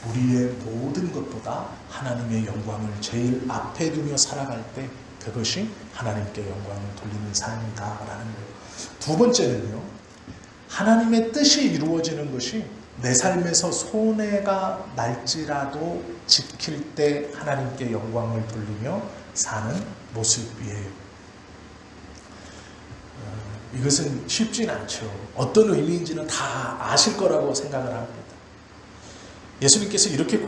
우리의 모든 것보다 하나님의 영광을 제일 앞에 두며 살아갈 때 그것이 하나님께 영광을 돌리는 삶이다라는 거예요. 두 번째는요. 하나님의 뜻이 이루어지는 것이 내 삶에서 손해가 날지라도 지킬 때 하나님께 영광을 돌리며 사는 모습이에요. 이것은 쉽진 않죠. 어떤 의미인지는 다 아실 거라고 생각을 합니다. 예수님께서 이렇게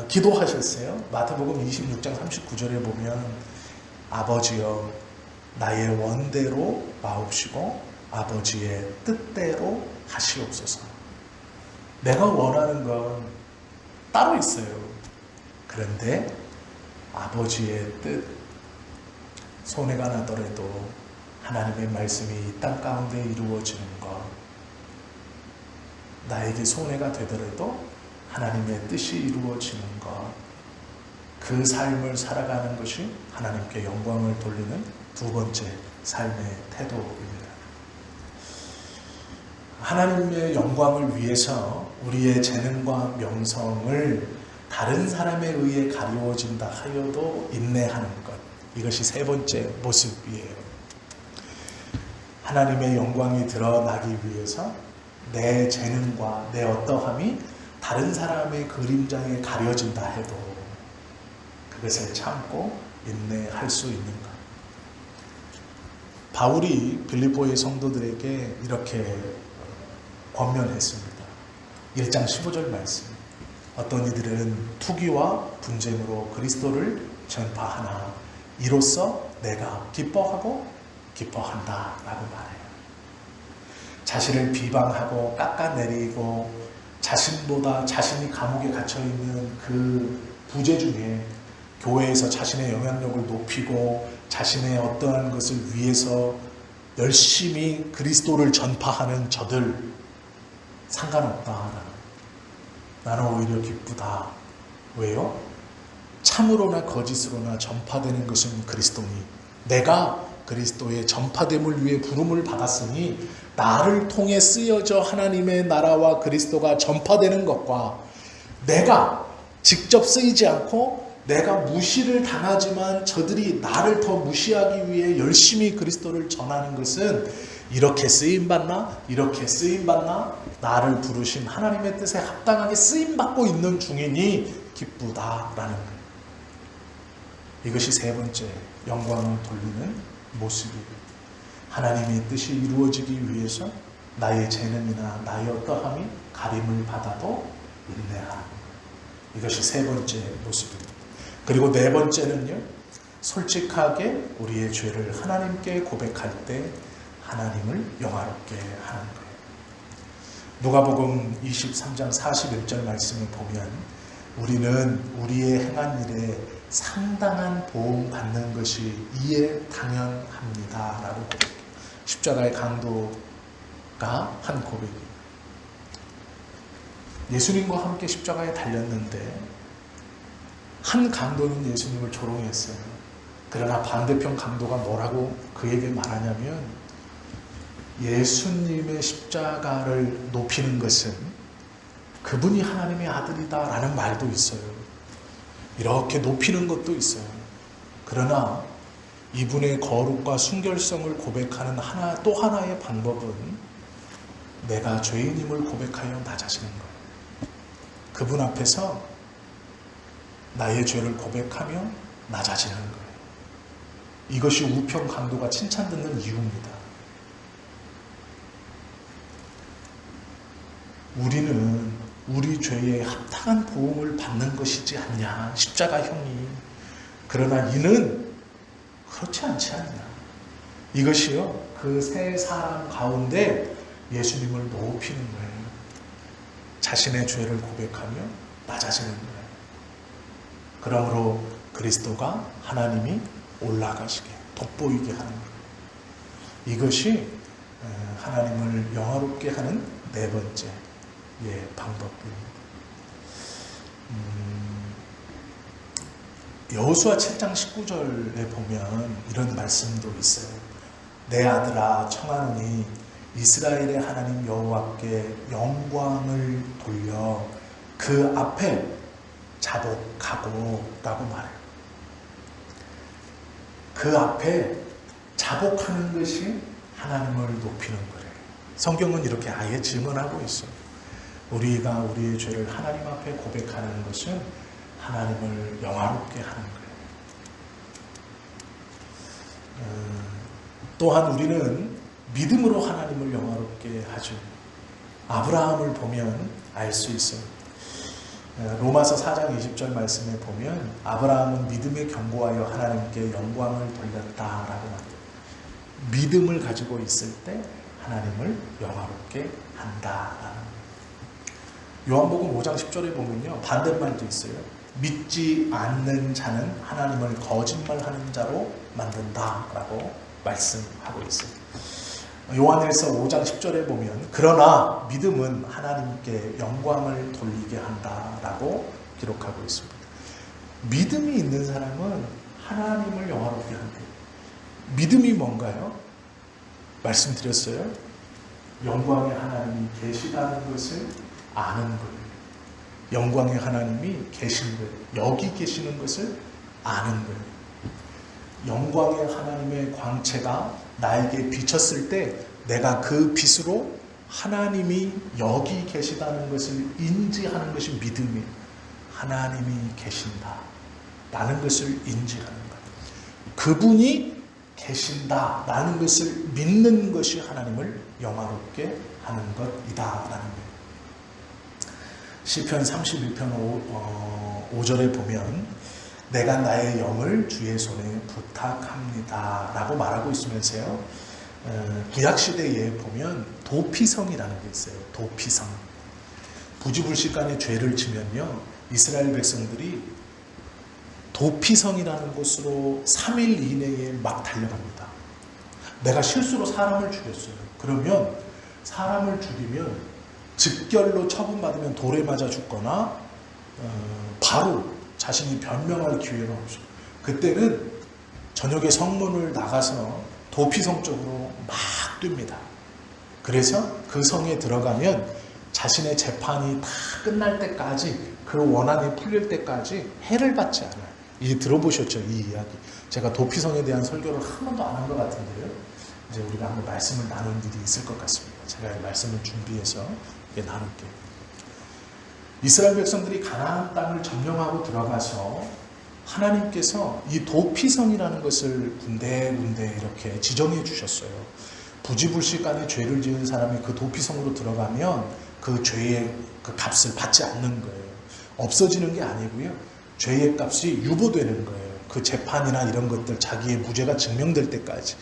기도하셨어요. 마태복음 26장 39절에 보면 아버지여 나의 원대로 마옵시고 아버지의 뜻대로 하시옵소서. 내가 원하는 건 따로 있어요. 그런데 아버지의 뜻, 손해가 나더라도 하나님의 말씀이 이 땅 가운데 이루어지는 것, 나에게 손해가 되더라도 하나님의 뜻이 이루어지는 것, 그 삶을 살아가는 것이 하나님께 영광을 돌리는 두 번째 삶의 태도입니다. 하나님의 영광을 위해서 우리의 재능과 명성을 다른 사람에 의해 가리워진다 하여도 인내하는 것, 이것이 세 번째 모습이에요. 하나님의 영광이 드러나기 위해서 내 재능과 내 어떠함이 다른 사람의 그림자에 가려진다 해도 그것을 참고 인내할 수 있는 것. 바울이 빌립보의 성도들에게 이렇게 권면했습니다. 1장 15절 말씀. 어떤 이들은 투기와 분쟁으로 그리스도를 전파하나 이로써 내가 기뻐하고 기뻐한다 라고 말해요. 자신을 비방하고 깎아내리고 자신보다 자신이 감옥에 갇혀있는 그 부재 중에 교회에서 자신의 영향력을 높이고 자신의 어떠한 것을 위해서 열심히 그리스도를 전파하는 저들 상관없다. 나는 오히려 기쁘다. 왜요? 참으로나 거짓으로나 전파되는 것은 그리스도니 내가 그리스도의 전파됨을 위해 부름을 받았으니 나를 통해 쓰여져 하나님의 나라와 그리스도가 전파되는 것과 내가 직접 쓰이지 않고 내가 무시를 당하지만 저들이 나를 더 무시하기 위해 열심히 그리스도를 전하는 것은 이렇게 쓰임받나? 이렇게 쓰임받나? 나를 부르신 하나님의 뜻에 합당하게 쓰임받고 있는 중이니 기쁘다라는 거예요. 이것이 세 번째 영광을 돌리는 모습이에요. 하나님의 뜻이 이루어지기 위해서 나의 재능이나 나의 어떠함이 가림을 받아도 인내하는 거예요. 이것이 세 번째 모습입니다. 그리고 네 번째는요, 솔직하게 우리의 죄를 하나님께 고백할 때 하나님을 영화롭게 하는 거예요. 누가복음 23장 41절 말씀을 보면 우리는 우리의 행한 일에 상당한 보험 받는 것이 이에 당연합니다 라고 고백해요. 십자가의 강도가 한 고백이에요. 예수님과 함께 십자가에 달렸는데 한 강도는 예수님을 조롱했어요. 그러나 반대편 강도가 뭐라고 그에게 말하냐면 예수님의 십자가를 높이는 것은 그분이 하나님의 아들이다 라는 말도 있어요. 이렇게 높이는 것도 있어요. 그러나 이분의 거룩과 순결성을 고백하는 또 하나의 방법은 내가 죄인임을 고백하여 낮아지는 거예요. 그분 앞에서 나의 죄를 고백하며 낮아지는 거예요. 이것이 우편 강도가 칭찬 듣는 이유입니다. 우리는 우리 죄에 합당한 보응을 받는 것이지 않냐, 십자가형이. 그러나 이는 그렇지 않지 않냐. 이것이요, 그 세 사람 가운데 예수님을 높이는 거예요. 자신의 죄를 고백하며 낮아지는 거예요. 그러므로 그리스도가 하나님이 올라가시게, 돋보이게 하는 거예요. 이것이 하나님을 영화롭게 하는 네 번째 방법입니다. 여호수아 7장 19절에 보면 이런 말씀도 있어요. 내 아들아 청하노니 이스라엘의 하나님 여호와께 영광을 돌려 그 앞에 자복하고 라고 말해요. 그 앞에 자복하는 것이 하나님을 높이는 거예요. 성경은 이렇게 아예 증언하고 있어요. 우리가 우리의 죄를 하나님 앞에 고백하는 것은 하나님을 영화롭게 하는 거예요. 또한 우리는 믿음으로 하나님을 영화롭게 하죠. 아브라함을 보면 알 수 있어요. 로마서 4장 20절 말씀에 보면 아브라함은 믿음에 견고하여 하나님께 영광을 돌렸다라고 말해요. 믿음을 가지고 있을 때 하나님을 영화롭게 한다라는 거예요. 요한복음 5장 10절에 보면요, 반대말도 있어요. 믿지 않는 자는 하나님을 거짓말하는 자로 만든다라고 말씀하고 있어요. 요한일서 5장 10절에 보면 그러나 믿음은 하나님께 영광을 돌리게 한다라고 기록하고 있습니다. 믿음이 있는 사람은 하나님을 영화롭게 한대요. 믿음이 뭔가요? 말씀드렸어요. 영광의 하나님이 계시다는 것을 아는 거예요. 영광의 하나님이 계신 거예요. 여기 계시는 것을 아는 거예요. 영광의 하나님의 광채가 나에게 비쳤을 때 내가 그 빛으로 하나님이 여기 계시다는 것을 인지하는 것이 믿음이에요. 하나님이 계신다 라는 것을 인지하는 거예요. 그분이 계신다 라는 것을 믿는 것이 하나님을 영화롭게 하는 것이다 라는 거예요. 시편 31편 5절에 보면 내가 나의 영을 주의 손에 부탁합니다 라고 말하고 있으면서요, 구약시대에 보면 도피성이라는 게 있어요. 도피성. 부지불식간에 죄를 지면요, 이스라엘 백성들이 도피성이라는 곳으로 3일 이내에 막 달려갑니다. 내가 실수로 사람을 죽였어요. 그러면 사람을 죽이면 즉결로 처분받으면 돌에 맞아 죽거나 바로 자신이 변명할 기회가 없어요. 그때는 저녁에 성문을 나가서 도피성 쪽으로 막 뜁니다. 그래서 그 성에 들어가면 자신의 재판이 다 끝날 때까지, 그 원한이 풀릴 때까지 해를 받지 않아요. 이 들어보셨죠? 이 이야기. 제가 도피성에 대한 설교를 한 번도 안 한 것 같은데요. 이제 우리가 한번 말씀을 나눈 일이 있을 것 같습니다. 제가 이 말씀을 준비해서 나눌게요. 이스라엘 백성들이 가나안 땅을 점령하고 들어가서 하나님께서 이 도피성이라는 것을 군데군데 이렇게 지정해 주셨어요. 부지불식간에 죄를 지은 사람이 그 도피성으로 들어가면 그 죄의 그 값을 받지 않는 거예요. 없어지는 게 아니고요, 죄의 값이 유보되는 거예요. 그 재판이나 이런 것들, 자기의 무죄가 증명될 때까지.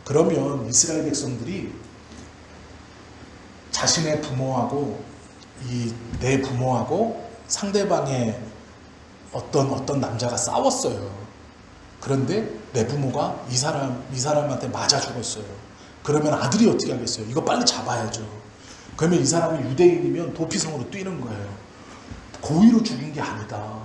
그러면 이스라엘 백성들이 자신의 부모하고 내 부모하고 상대방의 어떤 남자가 싸웠어요. 그런데 내 부모가 이 사람한테 맞아 죽었어요. 그러면 아들이 어떻게 하겠어요? 이거 빨리 잡아야죠. 그러면 이 사람이 유대인이면 도피성으로 뛰는 거예요. 고의로 죽인 게 아니다.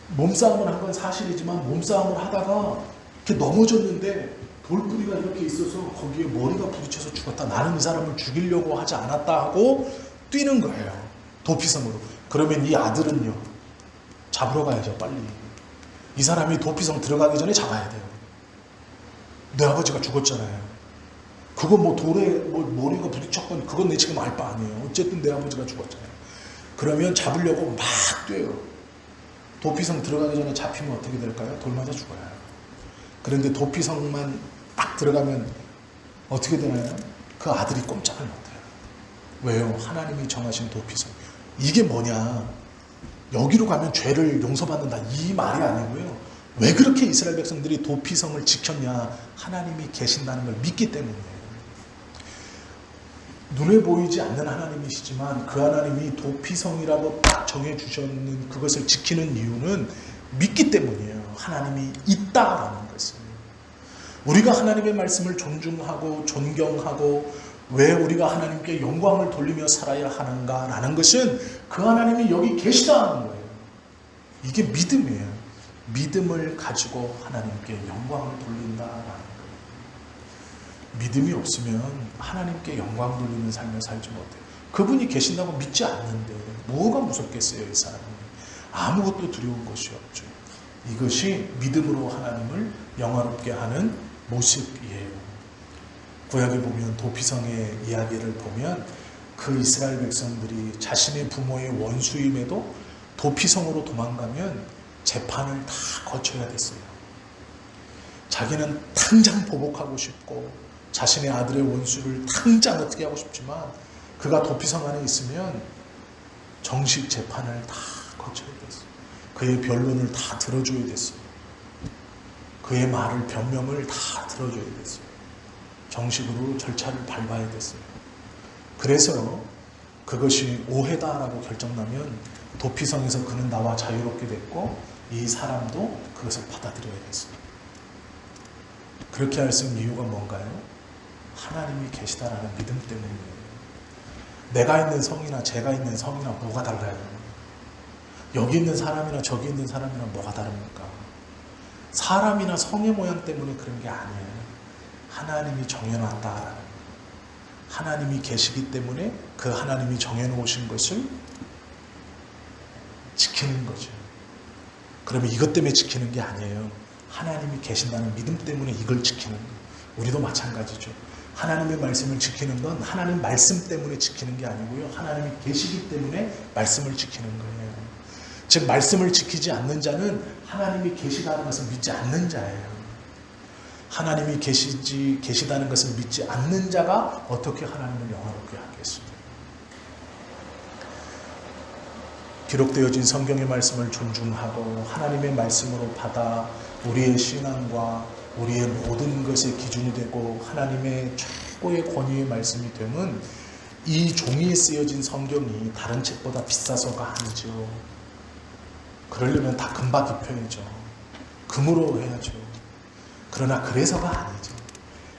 몸싸움을 한 건 사실이지만 몸싸움을 하다가 이렇게 넘어졌는데 돌뿌리가 이렇게 있어서 거기에 머리가 부딪혀서 죽었다. 나는 이 사람을 죽이려고 하지 않았다 하고 뛰는 거예요. 도피성으로. 그러면 이 아들은요, 잡으러 가야죠. 빨리. 이 사람이 도피성 들어가기 전에 잡아야 돼요. 내 아버지가 죽었잖아요. 그거 돌에 머리가 부딪혔건 그건 내 지금 알 바 아니에요. 어쨌든 내 아버지가 죽었잖아요. 그러면 잡으려고 막 뛰어요. 도피성 들어가기 전에 잡히면 어떻게 될까요? 돌 맞아 죽어요. 그런데 도피성만 딱 들어가면 어떻게 되나요? 그 아들이 꼼짝을 못해요. 왜요? 하나님이 정하신 도피성. 이게 뭐냐? 여기로 가면 죄를 용서받는다, 이 말이 아니고요. 왜 그렇게 이스라엘 백성들이 도피성을 지켰냐? 하나님이 계신다는 걸 믿기 때문이에요. 눈에 보이지 않는 하나님이시지만 그 하나님이 도피성이라고 딱 정해주셨는 그것을 지키는 이유는 믿기 때문이에요. 하나님이 있다라는 것을. 우리가 하나님의 말씀을 존중하고 존경하고 왜 우리가 하나님께 영광을 돌리며 살아야 하는가라는 것은 그 하나님이 여기 계시다는 거예요. 이게 믿음이에요. 믿음을 가지고 하나님께 영광을 돌린다라는 거예요. 믿음이 없으면 하나님께 영광 돌리는 삶을 살지 못해요. 그분이 계신다고 믿지 않는데 뭐가 무섭겠어요, 이 사람은. 아무것도 두려운 것이 없죠. 이것이 믿음으로 하나님을 영화롭게 하는 모습이에요. 구약에 보면 도피성의 이야기를 보면 그 이스라엘 백성들이 자신의 부모의 원수임에도 도피성으로 도망가면 재판을 다 거쳐야 됐어요. 자기는 당장 보복하고 싶고 자신의 아들의 원수를 당장 어떻게 하고 싶지만 그가 도피성 안에 있으면 정식 재판을 다 거쳐야 됐어요. 그의 변론을 다 들어줘야 됐어요. 그의 말을, 변명을 다 들어줘야 됐어요. 정식으로 절차를 밟아야 됐어요. 그래서 그것이 오해다라고 결정나면 도피성에서 그는 나와 자유롭게 됐고 이 사람도 그것을 받아들여야 됐어요. 그렇게 할 수 있는 이유가 뭔가요? 하나님이 계시다라는 믿음 때문이에요. 내가 있는 성이나 제가 있는 성이나 뭐가 달라요? 여기 있는 사람이나 저기 있는 사람이랑 뭐가 다릅니까? 사람이나 성의 모양 때문에 그런 게 아니에요. 하나님이 정해놨다라는 거예요. 하나님이 계시기 때문에 그 하나님이 정해놓으신 것을 지키는 거죠. 그러면 이것 때문에 지키는 게 아니에요. 하나님이 계신다는 믿음 때문에 이걸 지키는 거예요. 우리도 마찬가지죠. 하나님의 말씀을 지키는 건 하나님 말씀 때문에 지키는 게 아니고요. 하나님이 계시기 때문에 말씀을 지키는 거예요. 즉 말씀을 지키지 않는 자는 하나님이 계시다는 것을 믿지 않는 자예요. 하나님이 계시다는 것을 믿지 않는 자가 어떻게 하나님을 영화롭게 하겠습니까? 기록되어진 성경의 말씀을 존중하고 하나님의 말씀으로 받아 우리의 신앙과 우리의 모든 것의 기준이 되고 하나님의 최고의 권위의 말씀이 되면 이 종이에 쓰여진 성경이 다른 책보다 비싸서가 아니죠. 그러려면 다 금박 입혀야죠. 금으로 해야죠. 그러나 그래서가 아니죠.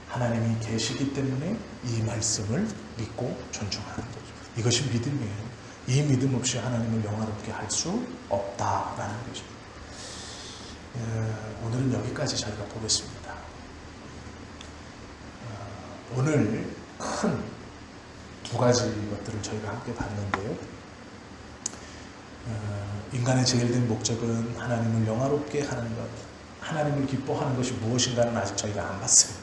하나님이 계시기 때문에 이 말씀을 믿고 존중하는 거죠. 이것이 믿음이에요. 이 믿음 없이 하나님을 영화롭게 할 수 없다라는 거죠. 오늘은 여기까지 저희가 보겠습니다. 오늘 큰 두 가지 것들을 저희가 함께 봤는데요. 인간의 제일된 목적은 하나님을 영화롭게 하는 것, 하나님을 기뻐하는 것이 무엇인가는 아직 저희가 안 봤어요.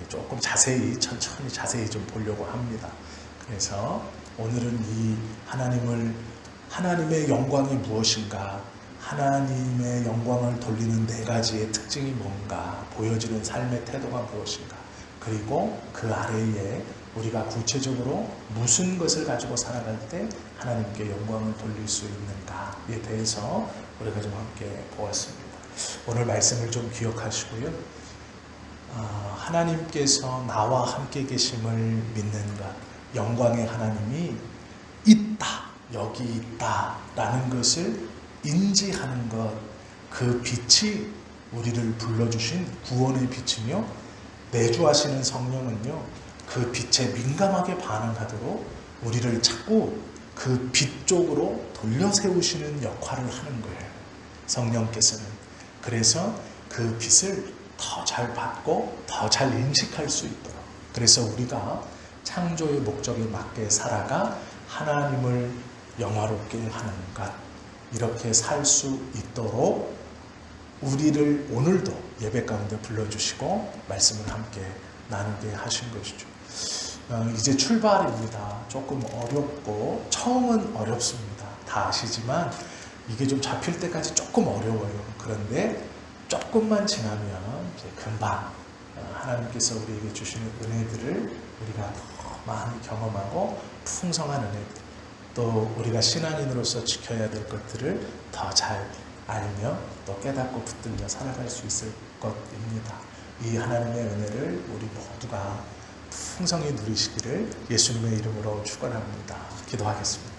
조금 자세히, 천천히 자세히 좀 보려고 합니다. 그래서 오늘은 이 하나님의 영광이 무엇인가, 하나님의 영광을 돌리는 네 가지의 특징이 뭔가, 보여지는 삶의 태도가 무엇인가, 그리고 그 아래에 우리가 구체적으로 무슨 것을 가지고 살아갈 때 하나님께 영광을 돌릴 수 있는가에 대해서 우리가 좀 함께 보았습니다. 오늘 말씀을 좀 기억하시고요. 하나님께서 나와 함께 계심을 믿는 것, 영광의 하나님이 있다, 여기 있다 라는 것을 인지하는 것, 그 빛이 우리를 불러주신 구원의 빛이며 내주하시는 성령은요, 그 빛에 민감하게 반응하도록 우리를 자꾸 그 빛 쪽으로 돌려 세우시는 역할을 하는 거예요. 성령께서는. 그래서 그 빛을 더 잘 받고 더 잘 인식할 수 있도록, 그래서 우리가 창조의 목적에 맞게 살아가 하나님을 영화롭게 하는 것, 이렇게 살 수 있도록 우리를 오늘도 예배 가운데 불러주시고 말씀을 함께 나누게 하신 것이죠. 이제 출발입니다. 조금 어렵고 처음은 어렵습니다. 다 아시지만 이게 좀 잡힐 때까지 조금 어려워요. 그런데 조금만 지나면 이제 금방 하나님께서 우리에게 주시는 은혜들을 우리가 더 많이 경험하고 풍성한 은혜들, 또 우리가 신앙인으로서 지켜야 될 것들을 더 잘 알며 또 깨닫고 붙들며 살아갈 수 있을 것입니다. 이 하나님의 은혜를 우리 모두가 풍성히 누리시기를 예수님의 이름으로 축원합니다. 기도하겠습니다.